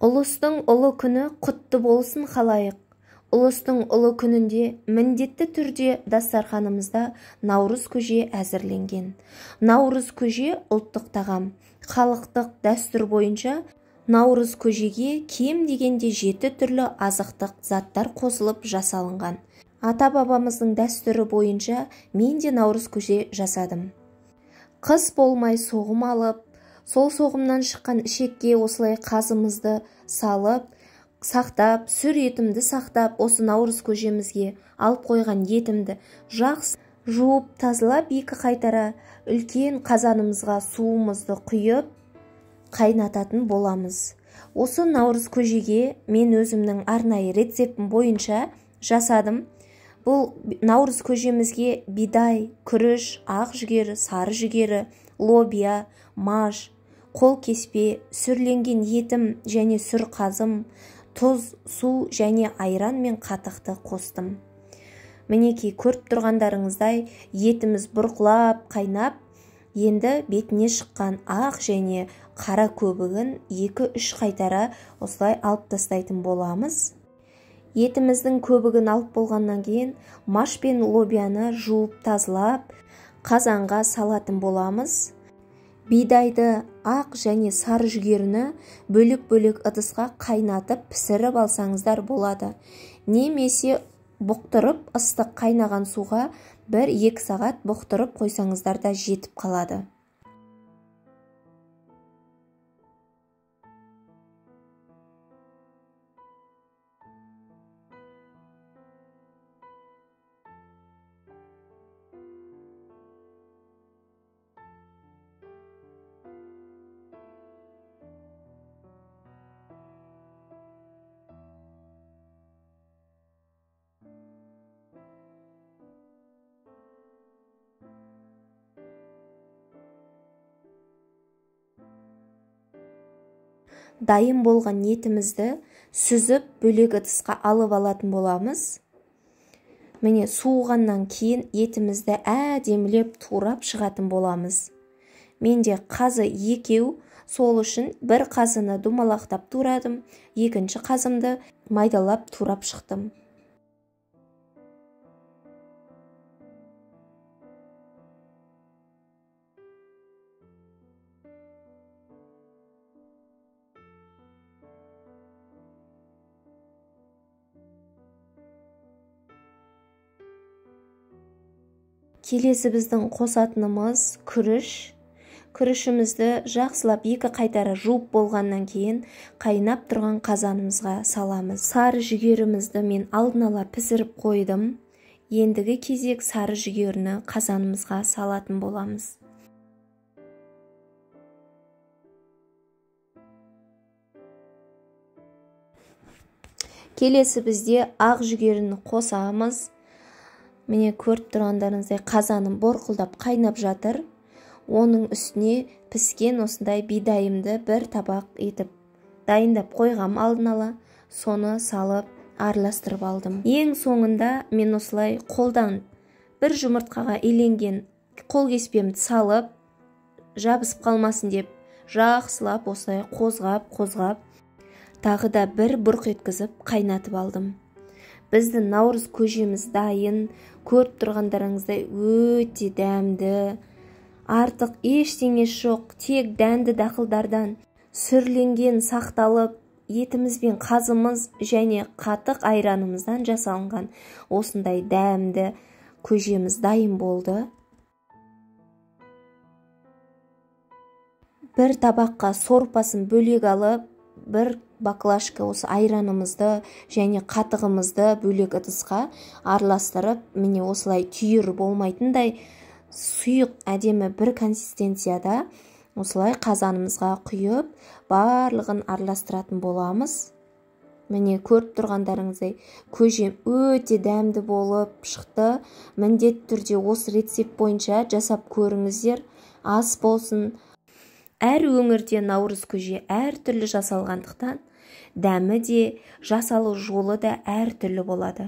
Ұлыстың ұлы күні құтты болсын халайық. Ұлыстың ұлы күнінде міндетті түрде дастарханымызда наурыз көже әзірленген. Наурыз көже ұлттық тағам. Халықтық дәстүр бойынша наурыз көжеге кем дегенде 7 түрлі азықтық заттар қосылып жасалынған. Ата-бабамыздың дәстүрі бойынша мен де наурыз көже жасадым. Қыс болмай соғым алып, сол соғымнан шыққан ішекке осылай қазымызды салып, сақтап, сүр етімді сақтап, осы наурыз көжемізге алып қойған етімді жақсы жуып, тазалап, екі қайтара үлкен қазанымызға суымызды құйып, қайнататын боламыз. Осы наурыз көжеге мен өзімнің арнайы рецептім бойынша жасадым. Бұл наурыз көжемізге бидай, күріш, ақ жүгері, сары жүгері, лобия, маж, қол кеспе, сүрленген етім және сүр қазым, тұз, су және айран мен қатықты қостым. Мінекей көріп тұрғандарыңыздай етіміз бұрқылап, қайнап, енді бетіне шыққан ақ және қара көбігін 2-3 қайтара осылай алып тастайтын боламыз. Етіміздің көбігін алып болғаннан кейін маш пен лобияны жуып тазалап, қазанға салатын боламыз. Бидайды, ақ және сары жүгеріні бөлек-бөлек ыдысқа қайнатып пісіріп алсаңыздар болады. Немесе бұқтырып ыстық қайнаған суға 1-2 сағат бұқтырып қойсаңыздар да жетіп қалады. Дайын болған етімізді сүзіп бөлек ыдысқа алып алатын боламыз. Міне суығаннан кейін етімізді әдемілеп турап шығатын боламыз. Менде қазы 2, сол үшін бір қазыны думалақтап турадым, екінші қазымды майдалап турап шықтым. Келесі біздің қосатынымыз күріш. Күрішімізді жақсылап 2 қайтара жуып болғаннан кейін қайнап тұрған қазанымызға саламыз. Сары жүгерімізді мен алдын ала пісіріп қойдым. Ендігі кезек сары жүгеріні қазанымызға салатын боламыз. Келесі бізде ақ жүгеріні қосамыз. Міне көріп тұрғандарыңыздай қазаным борқылдап қайнап жатыр. Оның үстіне піскен осындай бидайымды бір табақ етіп дайындап қойғам алдын ала. Соны салып араластырып алдым. Ең соңында мен осылай қолдан бір жұмыртқаға иленген қол кеспемді салып, жабысып қалмасын деп жақсылап осылай қозғап, тағы да бір бұрқ еткізіп қайнатып алдым. Біздің наурыз көжеміз дайын, көріп тұрғандарыңыздай өте дәмді. Артық ештеңе жоқ, тек дәнді дақылдардан сүрленген сақталып, етіміз бен қазымыз және қатық айранымыздан жасалынған осындай дәмді көжеміз дайын болды. Бір табаққа сорпасын бөлек алып, бір баклажка осы айранымызды және қатығымызды бөлек ыдысқа араластырып, міне осылай түйір болмайтындай сұйық әдемі бір консистенцияда осылай қазанымызға құйып, барлығын араластыратын боламыз. Міне көріп тұрғандарыңыздай көжем өте дәмді болып шықты. Міндетті түрде осы рецепт бойынша жасап көріңіздер. Ас болсын. Әр өңірде наурыз көже әр түрлі жасалғандықтан, дәмі де, жасалу жолы да әр түрлі болады.